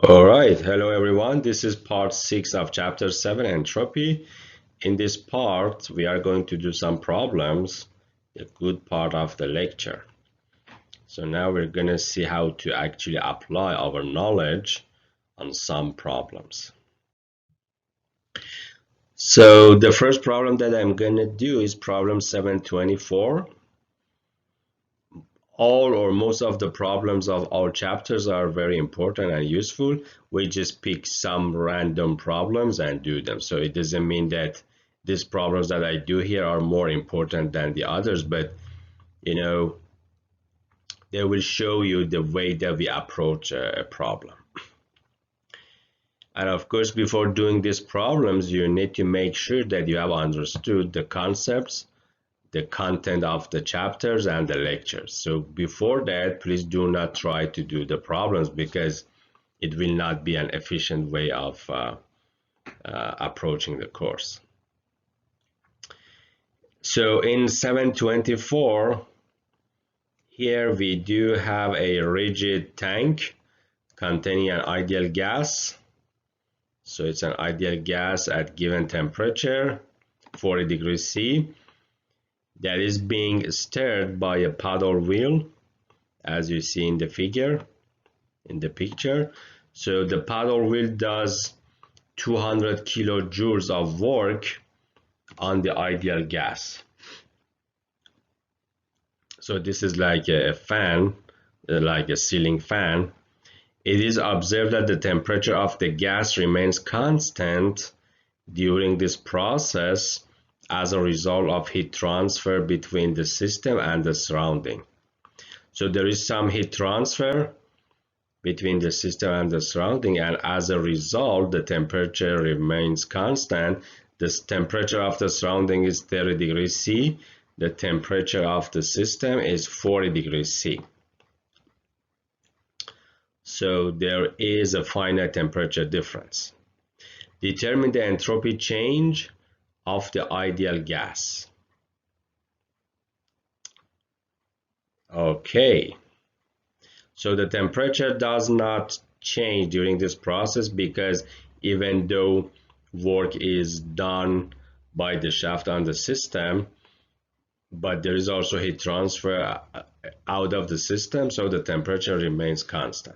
All right, hello everyone. This is part 6 of chapter 7, Entropy. In this part, we are going to do some problems, the good part of the lecture. So now we're going to see how to actually apply our knowledge on some problems. So the first problem that I'm going to do is problem 724. All or most of the problems of our chapters are very important and useful. We just pick some random problems and do them. So it doesn't mean that these problems that I do here are more important than the others, but they will show you the way that we approach a problem. And of course, before doing these problems, you need to make sure that you have understood the concepts, the content of the chapters and the lectures. So before that, please do not try to do the problems because it will not be an efficient way of approaching the course. So in 724, here we do have a rigid tank containing an ideal gas. So it's an ideal gas at given temperature, 40 degrees C, that is being stirred by a paddle wheel, as you see in the figure, in the picture. So the paddle wheel does 200 kilojoules of work on the ideal gas. So this is like a fan, like a ceiling fan. It is observed that the temperature of the gas remains constant during this process as a result of heat transfer between the system and the surrounding. So there is some heat transfer between the system and the surrounding, and as a result the temperature remains constant. The temperature of the surrounding is 30 degrees C. The temperature of the system is 40 degrees C. So there is a finite temperature difference. Determine the entropy change of the ideal gas. Okay, so the temperature does not change during this process because even though work is done by the shaft on the system, but there is also heat transfer out of the system, so the temperature remains constant.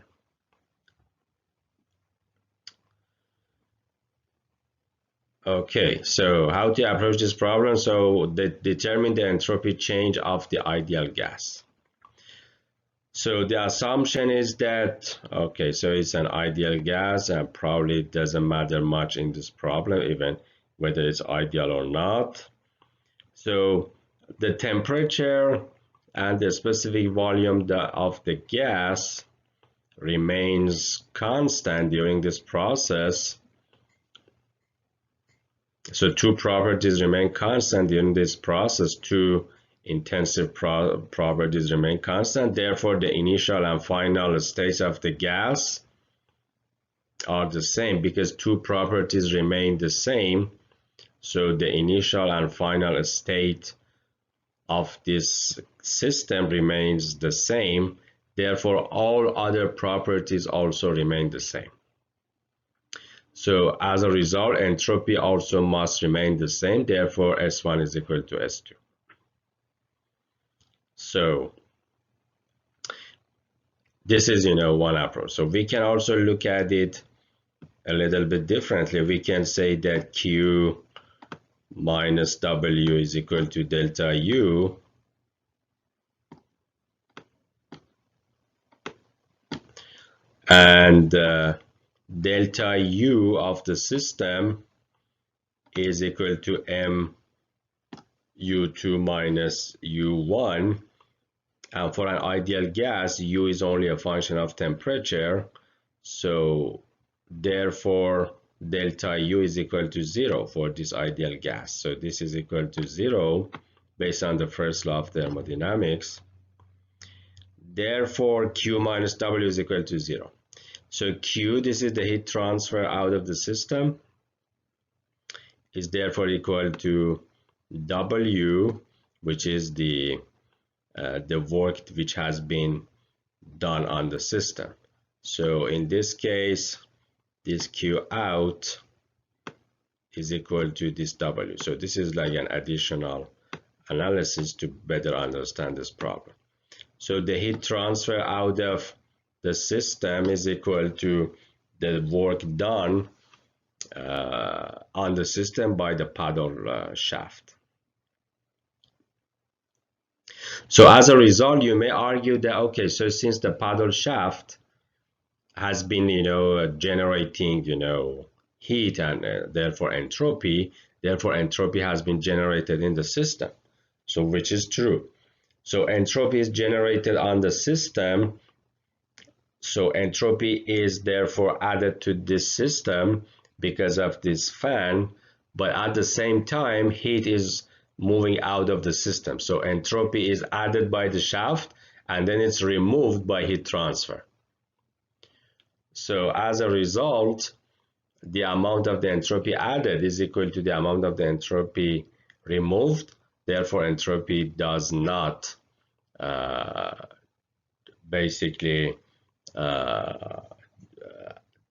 Okay, so how to approach this problem? So determine the entropy change of the ideal gas. So the assumption is that, okay, so it's an ideal gas and probably it doesn't matter much in this problem, even whether it's ideal or not. So the temperature and the specific volume of the gas remains constant during this process. So two properties remain constant during this process. Two intensive properties remain constant. Therefore, the initial and final states of the gas are the same because two properties remain the same. So the initial and final state of this system remains the same. Therefore, all other properties also remain the same. So as a result, entropy also must remain the same. Therefore, S1 is equal to S2. So this is, one approach. So we can also look at it a little bit differently. We can say that Q minus W is equal to delta U and delta U of the system is equal to M U2 minus U1. And for an ideal gas, U is only a function of temperature. So therefore, delta U is equal to 0 for this ideal gas. So this is equal to 0 based on the first law of thermodynamics. Therefore, Q minus W is equal to 0. So Q, this is the heat transfer out of the system, is therefore equal to W, which is the work which has been done on the system. So in this case, this Q out is equal to this W. So this is like an additional analysis to better understand this problem. So the heat transfer out of the system is equal to the work done on the system by the paddle shaft. So as a result, you may argue that, okay, so since the paddle shaft has been, generating, heat and therefore entropy has been generated in the system. So which is true. So entropy is generated on the system. So entropy is therefore added to this system because of this fan, but at the same time, heat is moving out of the system. So entropy is added by the shaft and then it's removed by heat transfer. So as a result, the amount of the entropy added is equal to the amount of the entropy removed. Therefore, entropy does not basically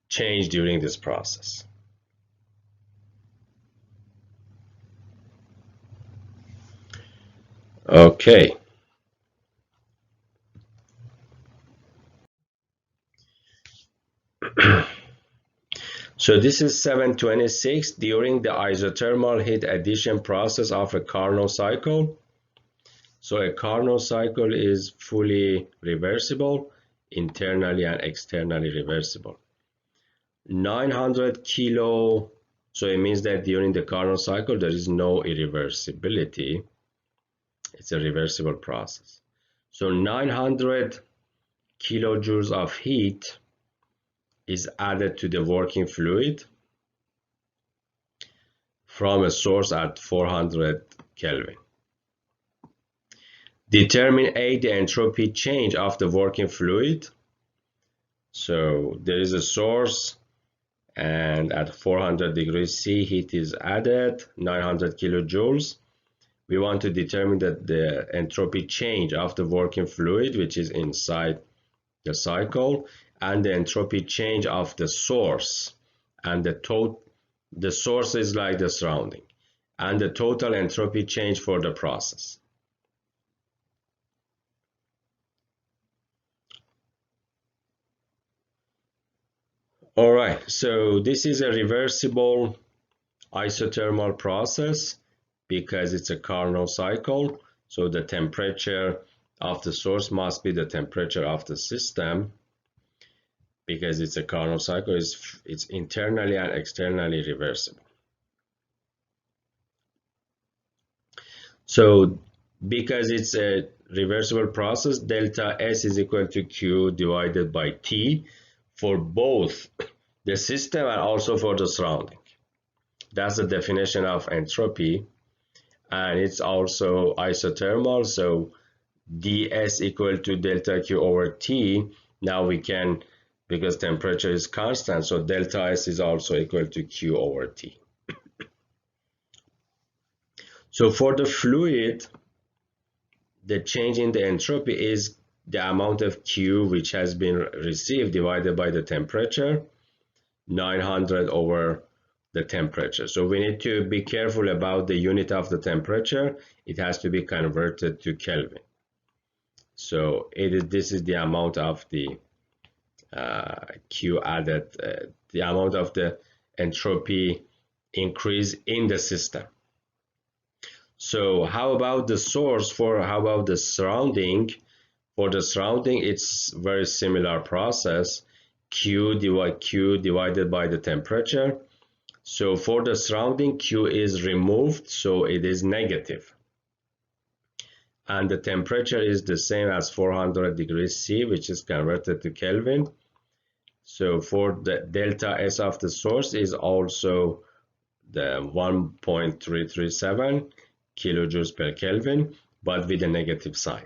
change during this process. Okay. So this is 726 during the isothermal heat addition process of a Carnot cycle. So a Carnot cycle is fully reversible, internally and externally reversible. 900 kilo, so it means that during the Carnot cycle there is no irreversibility. It's a reversible process. So 900 kilojoules of heat is added to the working fluid from a source at 400 Kelvin. Determine A, the entropy change of the working fluid. So there is a source and at 400 degrees C heat is added, 900 kilojoules. We want to determine that the entropy change of the working fluid, which is inside the cycle, and the entropy change of the source, and the source is like the surrounding, and the total entropy change for the process. All right, so this is a reversible isothermal process because it's a Carnot cycle. So the temperature of the source must be the temperature of the system. Because it's a Carnot cycle, it's internally and externally reversible. So because it's a reversible process, delta S is equal to Q divided by T for both the system and also for the surrounding. That's the definition of entropy, and it's also isothermal, so ds equal to delta Q over T. Now we can, because temperature is constant, so delta S is also equal to Q over T. So for the fluid, the change in the entropy is the amount of Q which has been received divided by the temperature, 900 over the temperature. So we need to be careful about the unit of the temperature. It has to be converted to Kelvin. So this is the amount of the Q added, the amount of the entropy increase in the system. So how about the source? How about the surrounding? For the surrounding, it's very similar process. Q divided by the temperature. So for the surrounding, Q is removed, so it is negative. And the temperature is the same as 400 degrees C, which is converted to Kelvin. So for the delta S of the source is also the 1.337 kilojoules per Kelvin, but with a negative sign.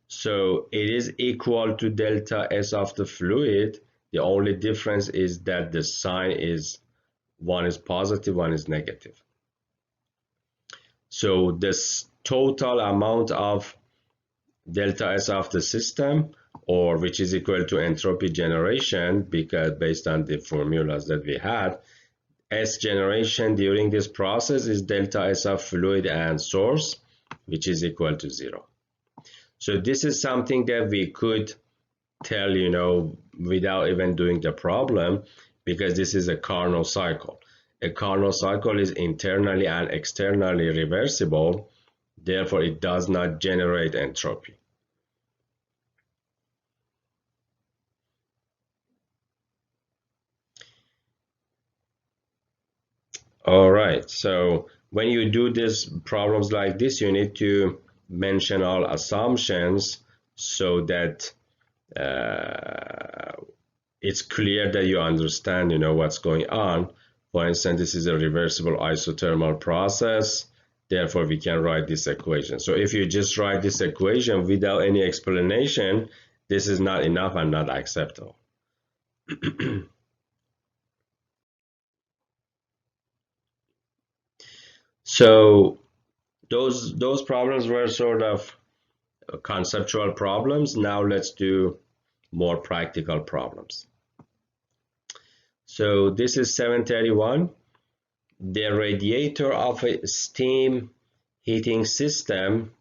So it is equal to delta S of the fluid. The only difference is that the sign is, one is positive, one is negative. So this total amount of delta S of the system or which is equal to entropy generation, because based on the formulas that we had, S generation during this process is delta S of fluid and source, which is equal to 0. So this is something that we could tell, without even doing the problem, because this is a Carnot cycle. A Carnot cycle is internally and externally reversible, therefore it does not generate entropy. All right, so when you do these problems like this, you need to mention all assumptions so that it's clear that you understand, what's going on. For instance, this is a reversible isothermal process, therefore we can write this equation. So if you just write this equation without any explanation, this is not enough and not acceptable. So those problems were sort of conceptual problems. Now let's do more practical problems. So this is 731. The radiator of a steam heating system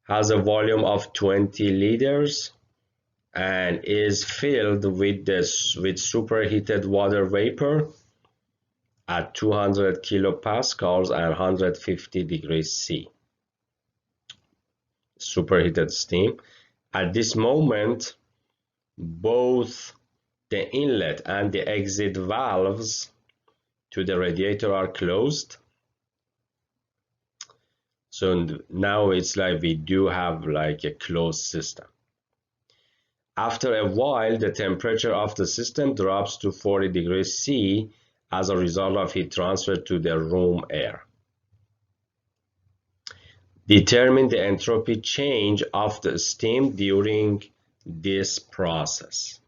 has a volume of 20 liters and is filled with superheated water vapor at 200 kilopascals and 150 degrees C. Superheated steam. At this moment, both the inlet and the exit valves to the radiator are closed. So now it's like we do have like a closed system. After a while, the temperature of the system drops to 40 degrees C as a result of heat transfer to the room air. Determine the entropy change of the steam during this process.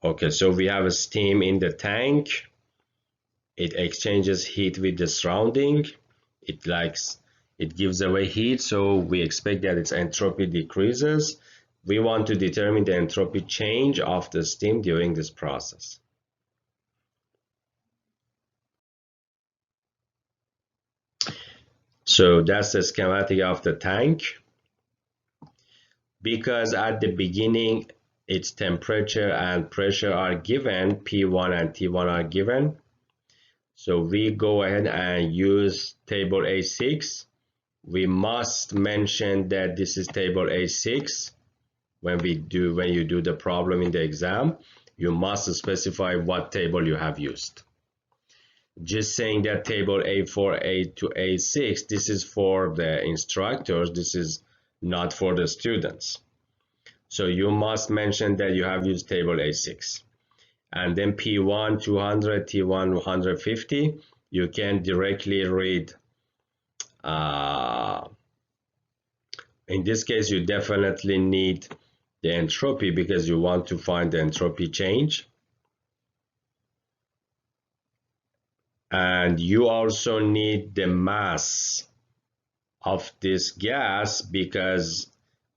Okay, so we have a steam in the tank. It exchanges heat with the surrounding. It gives away heat, so we expect that its entropy decreases. We want to determine the entropy change of the steam during this process. So that's the schematic of the tank. Because at the beginning its temperature and pressure are given, P1 and T1 are given. So we go ahead and use table A6. We must mention that this is table A6. When you do the problem in the exam, you must specify what table you have used. Just saying that table A4, A to A6, this is for the instructors, this is not for the students. So you must mention that you have used table A6. And then P1 200, T1 150, you can directly read. In this case, you definitely need the entropy because you want to find the entropy change. And you also need the mass of this gas, because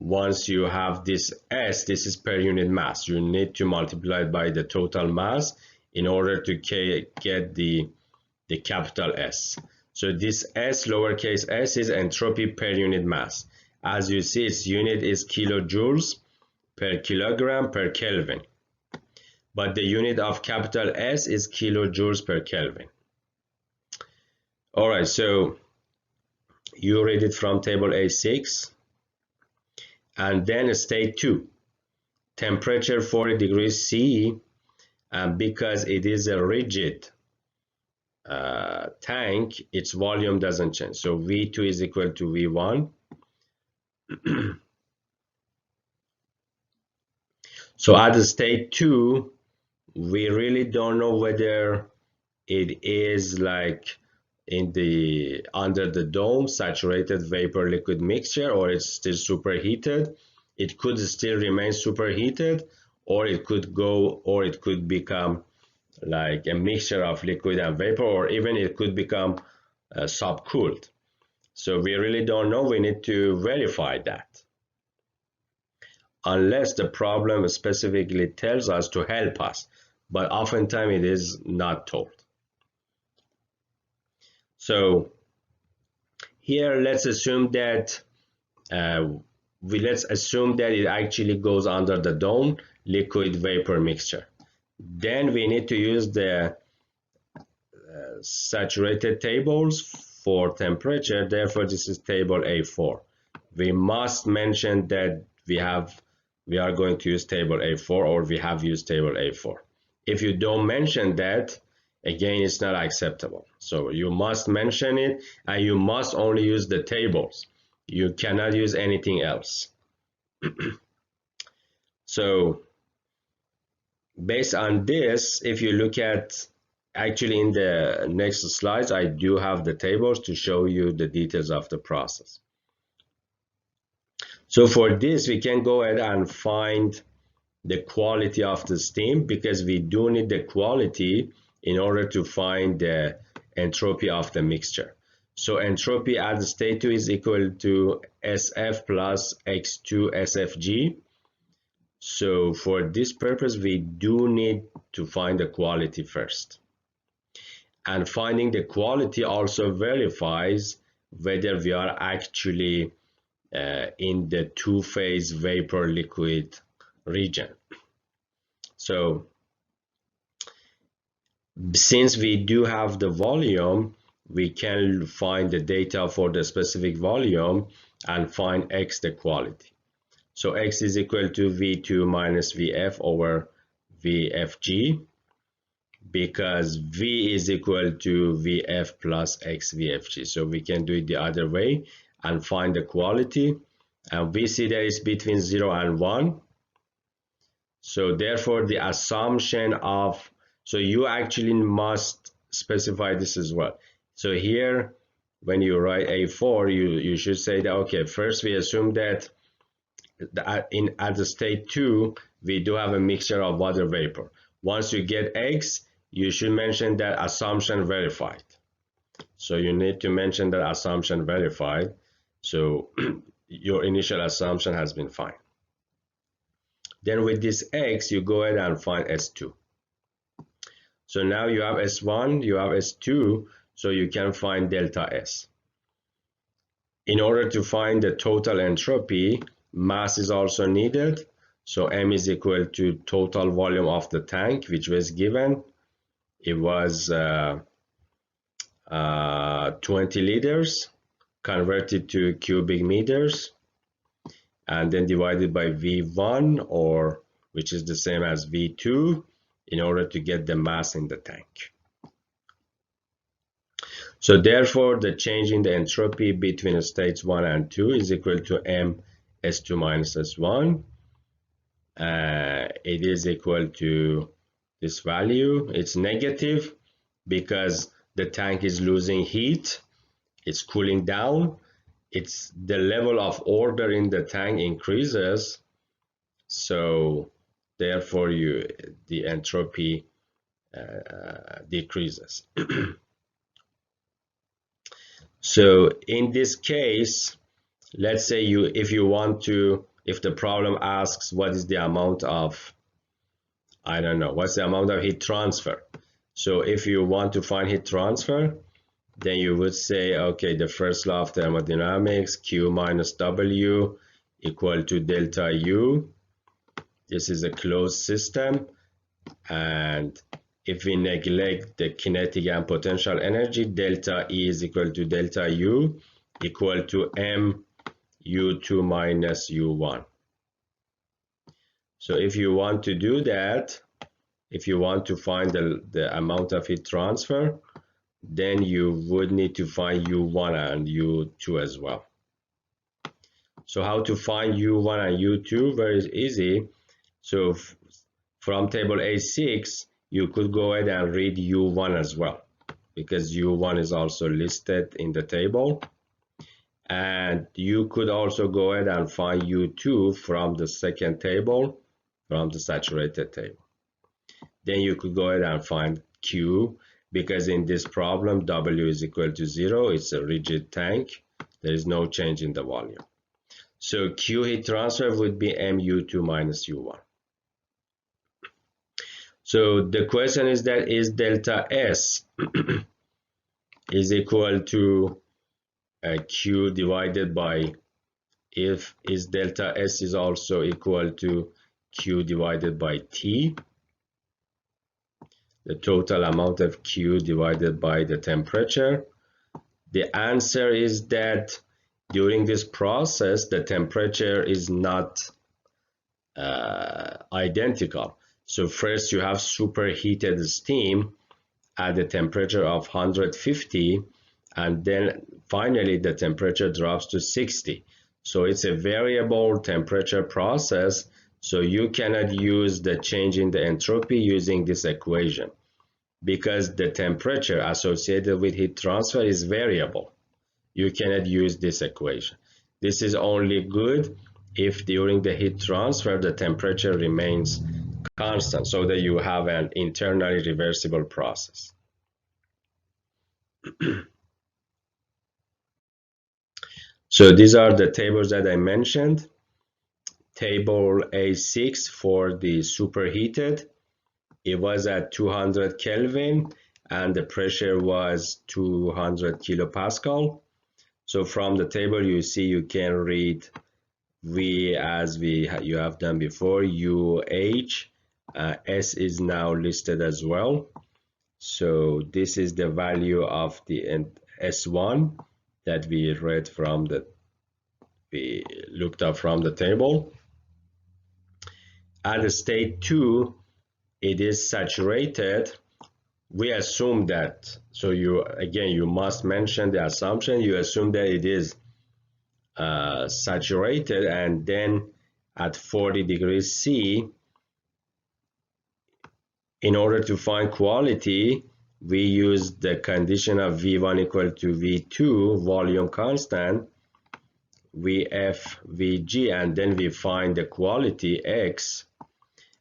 once you have this S, this is per unit mass. You need to multiply it by the total mass in order to get the capital S. So this S, lowercase s, is entropy per unit mass. As you see, its unit is kilojoules per kilogram per Kelvin. But the unit of capital S is kilojoules per Kelvin. All right, so you read it from table A6. And then state 2, temperature 40 degrees C, and because it is a rigid tank, its volume doesn't change. So V2 is equal to V1. So at the state 2, we really don't know whether it is like under the dome saturated vapor liquid mixture, or it's still superheated. It could still remain superheated, or it could become like a mixture of liquid and vapor, or even it could become subcooled. So we really don't know. We need to verify that. Unless the problem specifically tells us to help us. But oftentimes it is not told. So here let's assume that it actually goes under the dome liquid vapor mixture. Then we need to use the saturated tables for temperature. Therefore, this is table A4. We must mention that we are going to use table A4, or we have used table A4. If you don't mention that, again, it's not acceptable. So you must mention it, and you must only use the tables. You cannot use anything else. So based on this, if you look at, actually in the next slides, I do have the tables to show you the details of the process. So for this, we can go ahead and find the quality of the steam, because we do need the quality in order to find the entropy of the mixture. So entropy at state 2 is equal to SF plus X2 SFG. So for this purpose, we do need to find the quality first. And finding the quality also verifies whether we are actually in the two-phase vapor liquid region. So since we do have the volume, we can find the data for the specific volume and find X, the quality. So X is equal to V2 minus Vf over Vfg, because V is equal to Vf plus X Vfg. So we can do it the other way and find the quality. And we see that it's between 0 and 1. So therefore, the assumption of, so you actually must specify this as well. So here, when you write A4, you should say that, okay, first we assume that at the state 2, we do have a mixture of water vapor. Once you get X, you should mention that assumption verified. So you need to mention that assumption verified. So your initial assumption has been fine. Then with this X, you go ahead and find S2. So now you have S1, you have S2, so you can find delta S. In order to find the total entropy, mass is also needed. So M is equal to total volume of the tank, which was given. It was 20 liters converted to cubic meters, and then divided by V1, or which is the same as V2, in order to get the mass in the tank. So therefore, the change in the entropy between states 1 and 2 is equal to M S2 minus S1. It is equal to this value. It's negative because the tank is losing heat. It's cooling down. It's the level of order in the tank increases. So therefore, the entropy decreases. So in this case, let's say if the problem asks what is the amount of, I don't know, what's the amount of heat transfer. So if you want to find heat transfer, then you would say, okay, the first law of thermodynamics, Q minus W equal to delta U. This is a closed system. And if we neglect the kinetic and potential energy, delta E is equal to delta U equal to M U2 minus U1. So if you want to do that, if you want to find the amount of heat transfer, then you would need to find U1 and U2 as well. So how to find U1 and U2? Very easy. So from table A6, you could go ahead and read U1 as well, because U1 is also listed in the table. And you could also go ahead and find U2 from the second table, from the saturated table. Then you could go ahead and find Q, because in this problem, W is equal to 0. It's a rigid tank. There is no change in the volume. So Q heat transfer would be MU2 minus U1. So the question is that is delta S is equal to Q divided by, if is delta S is also equal to Q divided by T, the total amount of Q divided by the temperature. The answer is that during this process, the temperature is not identical. So first you have superheated steam at the temperature of 150, and then finally the temperature drops to 60. So it's a variable temperature process, so you cannot use the change in the entropy using this equation, because the temperature associated with heat transfer is variable. You cannot use this equation. This is only good if during the heat transfer the temperature remains constant, so that you have an internally reversible process. So these are the tables that I mentioned. Table A6 for the superheated, it was at 200 Kelvin and the pressure was 200 kilopascal. So from the table you see you can read V as you have done before, UH, S is now listed as well. So this is the value of the S1 that we looked up from the table. At state 2, it is saturated. We assume that, so you must mention the assumption. You assume that it is saturated, and then at 40 degrees C, in order to find quality, we use the condition of V1 equal to V2, volume constant, Vf, Vg, and then we find the quality X.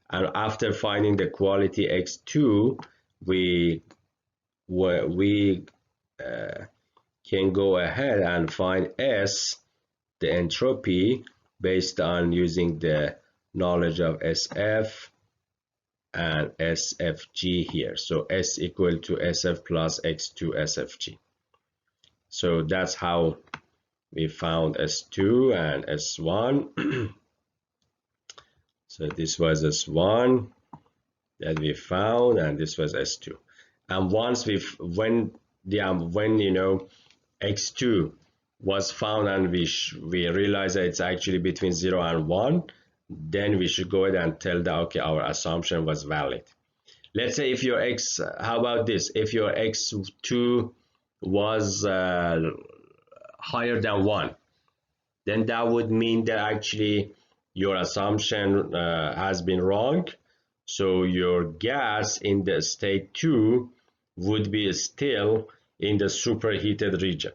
And after finding the quality X2, we can go ahead and find S, the entropy, based on using the knowledge of SF and SFG here. So S equal to SF plus X2 SFG. So that's how we found S2 and S1. So this was S1 that we found, and this was S2. And once when X2 was found and we realized that it's actually between 0 and 1, then we should go ahead and tell that, okay, our assumption was valid. Let's say if your X, how about this? If your X2 was higher than 1, then that would mean that actually your assumption has been wrong. So your gas in the state 2 would be still in the superheated region.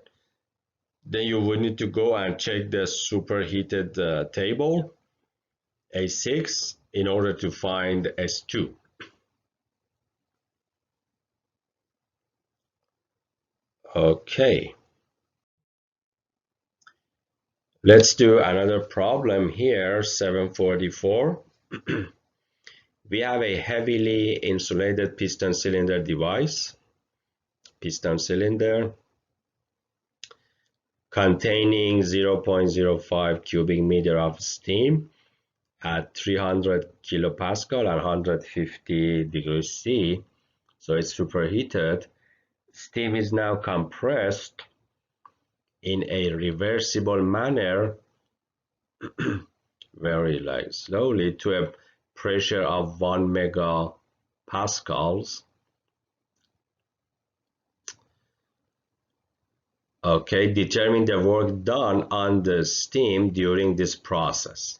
Then you would need to go and check the superheated table A6 in order to find S2. Okay. Let's do another problem here, 744. We have a heavily insulated piston cylinder device, piston cylinder, containing 0.05 cubic meter of steam at 300 kilopascal and 150 degrees C. So it's superheated. Steam is now compressed in a reversible manner, very slowly, to a pressure of 1 megapascals. Okay, determine the work done on the steam during this process.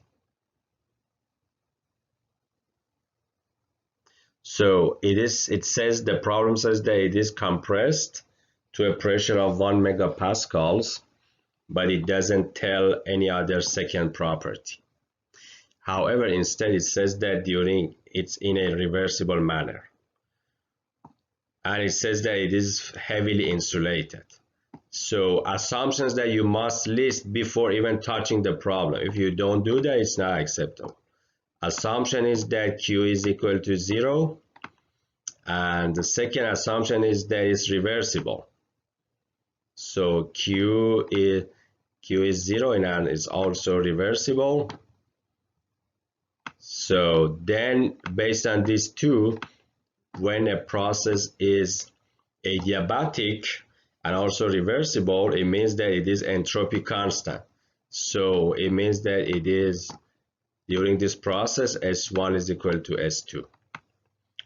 So it says, the problem says that it is compressed to a pressure of 1 megapascals, but it doesn't tell any other second property. However, instead it says that it's in a reversible manner. And it says that it is heavily insulated. So assumptions that you must list before even touching the problem. If you don't do that, it's not acceptable. Assumption is that Q is equal to 0. And the second assumption is that it's reversible. So Q is 0 and it's also reversible. So then based on these two, when a process is adiabatic and also reversible, it means that it is entropy constant. So it means that it is, during this process, S1 is equal to S2.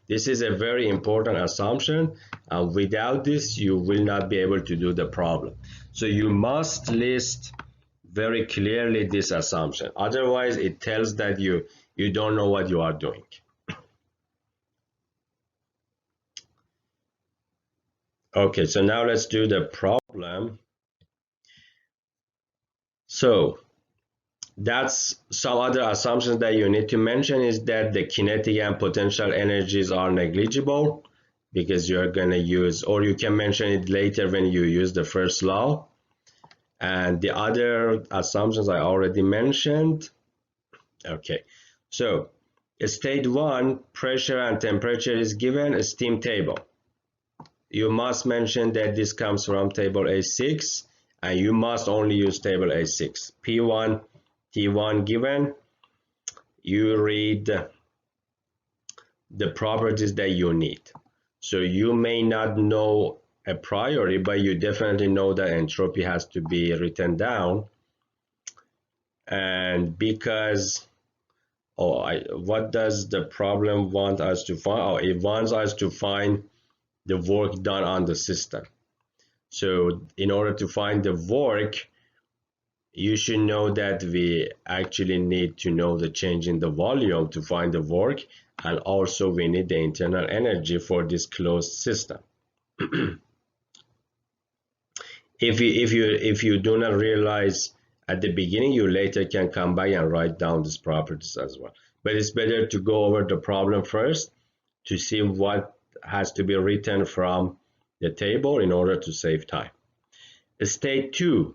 This is a very important assumption, and without this, you will not be able to do the problem. So you must list very clearly this assumption. Otherwise, it tells that you don't know what you are doing. Okay, so now let's do the problem. So that's some other assumptions that you need to mention is that the kinetic and potential energies are negligible because you're going to use, or you can mention it later when you use the first law. And the other assumptions I already mentioned. Okay, so state 1, pressure and temperature is given, a steam table. You must mention that this comes from table A6, and you must only use table A6. P1, T1 given, you read the properties that you need. So you may not know a priori, but you definitely know that entropy has to be written down. And because, what does the problem want us to find? Oh, it wants us to find the work done on the system. So in order to find the work, you should know that we actually need to know the change in the volume to find the work, and also we need the internal energy for this closed system. If you do not realize at the beginning, you later can come back and write down these properties as well. But it's better to go over the problem first to see what has to be written from the table in order to save time. State 2,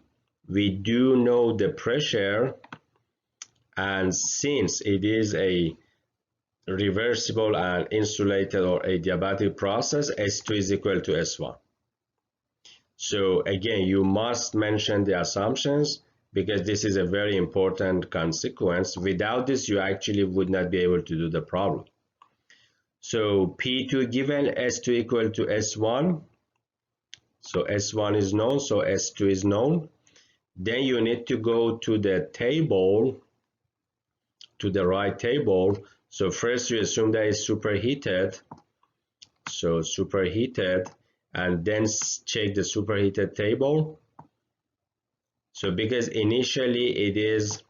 we do know the pressure, and since it is a reversible and insulated or adiabatic process, S2 is equal to S1. So again, you must mention the assumptions because this is a very important consequence. Without this, you actually would not be able to do the problem. So P2 given, S2 equal to S1. So S1 is known, so S2 is known. Then you need to go to the table, to the right table. So first you assume that it's superheated. So superheated, and then check the superheated table. So because initially it is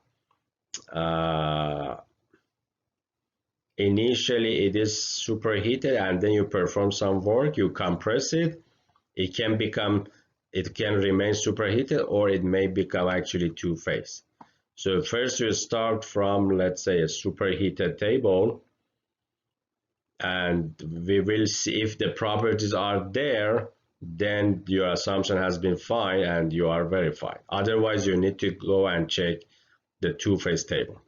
superheated, and then you perform some work, you compress it, it can remain superheated, or it may become actually two-phase. So first you start from, let's say, a superheated table, and we will see if the properties are there, then your assumption has been fine and you are verified. Otherwise, you need to go and check the two-phase table.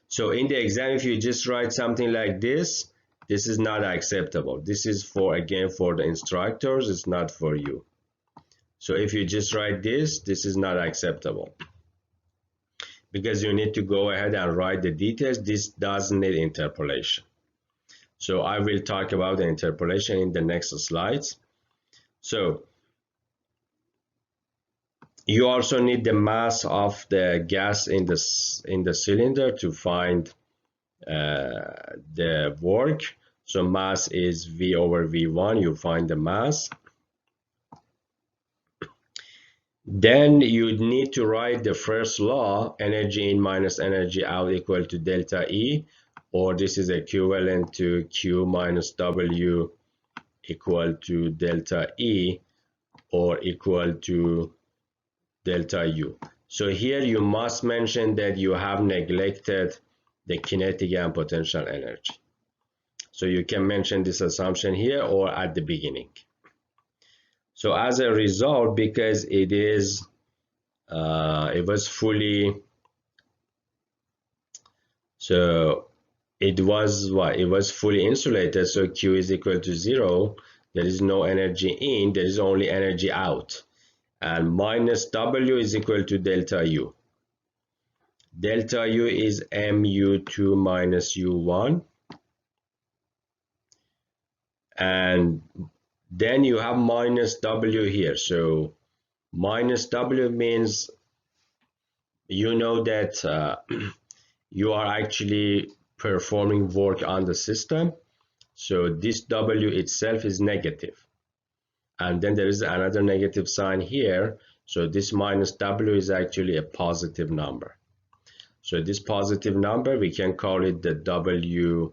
So in the exam, if you just write something like this is not acceptable. This is for, again, for the instructors, it's not for you. So if you just write this is not acceptable because you need to go ahead and write the details. This doesn't need interpolation. So I will talk about the interpolation in the next slides. So you also need the mass of the gas in the cylinder to find the work. So mass is V over V1, you find the mass. Then you need to write the first law, energy in minus energy out equal to delta E, or this is equivalent to Q minus W equal to delta E, or equal to delta U. So here you must mention that you have neglected the kinetic and potential energy. So you can mention this assumption here or at the beginning. So as a result, because it was fully, so it was what? It was fully insulated, so Q is equal to 0. There is no energy in, there is only energy out. And minus W is equal to delta U. Delta U is mu2 minus u1. And then you have minus W here. So minus W means you know that you are actually performing work on the system. So this W itself is negative. And then there is another negative sign here. So this minus W is actually a positive number. So this positive number, we can call it the WB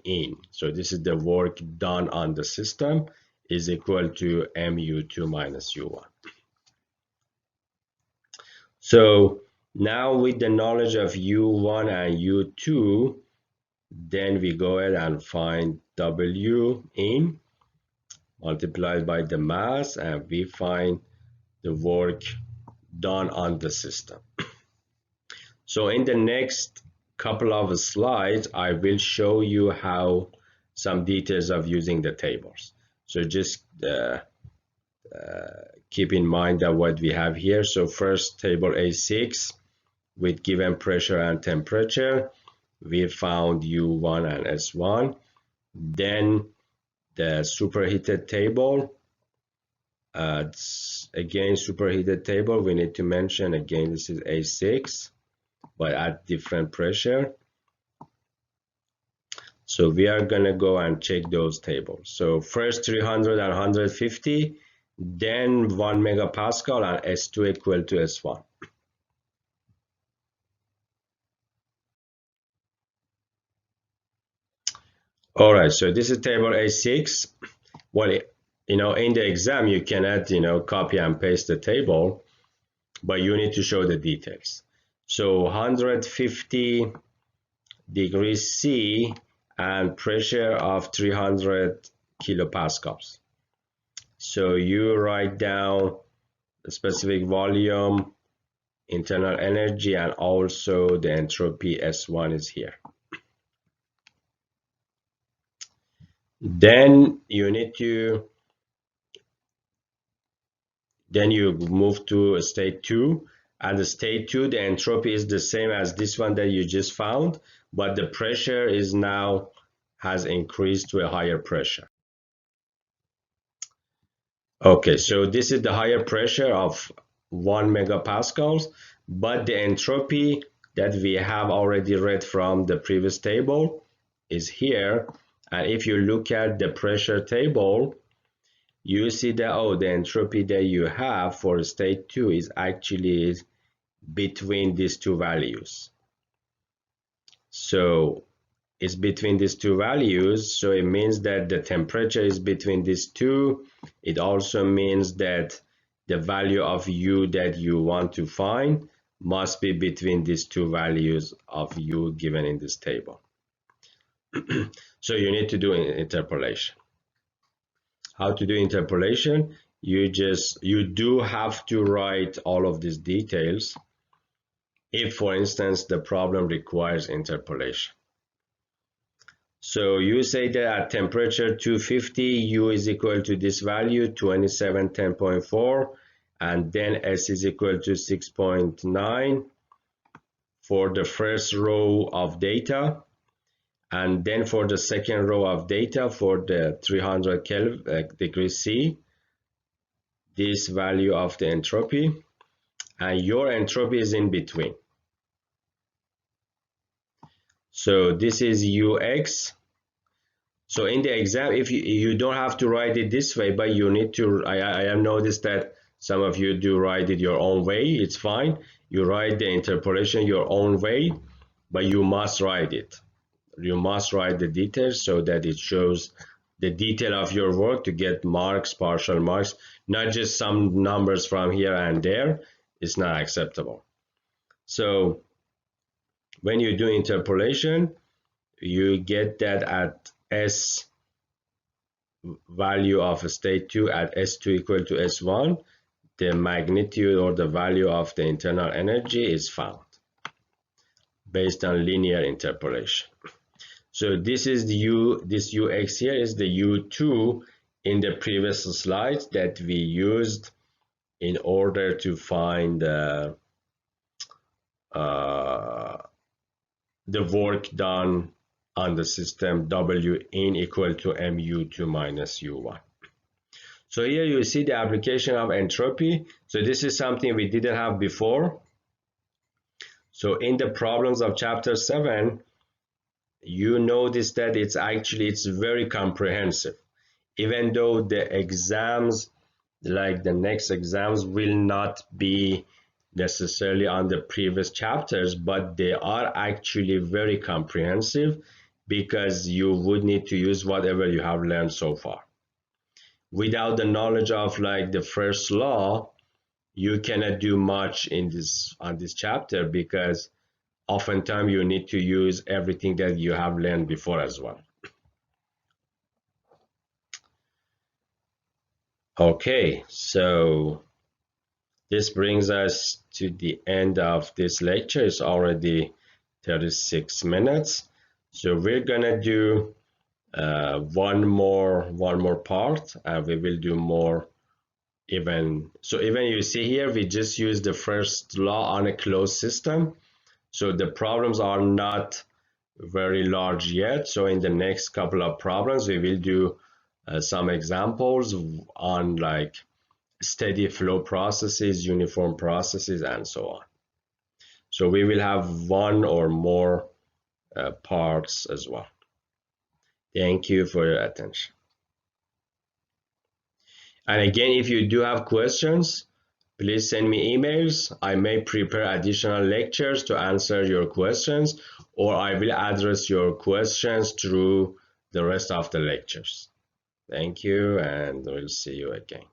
in. So this is the work done on the system is equal to mu2 minus u1. So now with the knowledge of u1 and u2, then we go ahead and find W in multiplied by the mass, and we find the work done on the system. So in the next couple of slides, I will show you how some details of using the tables. So just keep in mind that what we have here. So first, table A6 with given pressure and temperature, we found U1 and S1. Then the superheated table, again superheated table, we need to mention again this is A6 but at different pressure. So we are going to go and check those tables. So first 300 and 150, then 1 megapascal and S2 equal to S1. All right, so this is table A6. Well, you know, in the exam you cannot, you know, copy and paste the table, but you need to show the details. So 150 degrees C and pressure of 300 kilopascals. So you write down the specific volume, internal energy, and also the entropy S1 is here. Then you need to, then you move to state 2. At the state 2, the entropy is the same as this one that you just found, but the pressure is now has increased to a higher pressure. Okay, so this is the higher pressure of 1 megapascals, but the entropy that we have already read from the previous table is here. And if you look at the pressure table, you see that, oh, the entropy that you have for state 2 is actually between these two values. So it's between these two values, so it means that the temperature is between these two. It also means that the value of U that you want to find must be between these two values of U given in this table. So you need to do interpolation. How to do interpolation? You do have to write all of these details if, for instance, the problem requires interpolation. So you say that at temperature 250, U is equal to this value, 2710.4, and then S is equal to 6.9 for the first row of data. And then for the second row of data for the 300 degrees C, this value of the entropy, and your entropy is in between. So this is UX. So in the exam, if you don't have to write it this way, but you need to, I have noticed that some of you do write it your own way. It's fine. You write the interpolation your own way, but you must write it. You must write the details so that it shows the detail of your work to get marks, partial marks, not just some numbers from here and there. It's not acceptable. So when you do interpolation, you get that at S value of state 2 at S2 equal to S1, the magnitude or the value of the internal energy is found based on linear interpolation. So this is the this Ux here is the U2 in the previous slides that we used in order to find the work done on the system W in equal to mu2 minus u1. So here you see the application of entropy. So this is something we didn't have before. So in the problems of chapter 7, you notice that it's very comprehensive. Even though the exams, like the next exams, will not be necessarily on the previous chapters, but they are actually very comprehensive because you would need to use whatever you have learned so far. Without the knowledge of like the first law, you cannot do much on this chapter because oftentimes you need to use everything that you have learned before as well. Okay, so this brings us to the end of this lecture. It's already 36 minutes. So we're gonna do one more part, and we will do more even. So even you see here, we just use the first law on a closed system. So the problems are not very large yet. So in the next couple of problems, we will do some examples on like steady flow processes, uniform processes, and so on. So we will have one or more parts as well. Thank you for your attention. And again, if you do have questions, please send me emails. I may prepare additional lectures to answer your questions, or I will address your questions through the rest of the lectures. Thank you, and we'll see you again.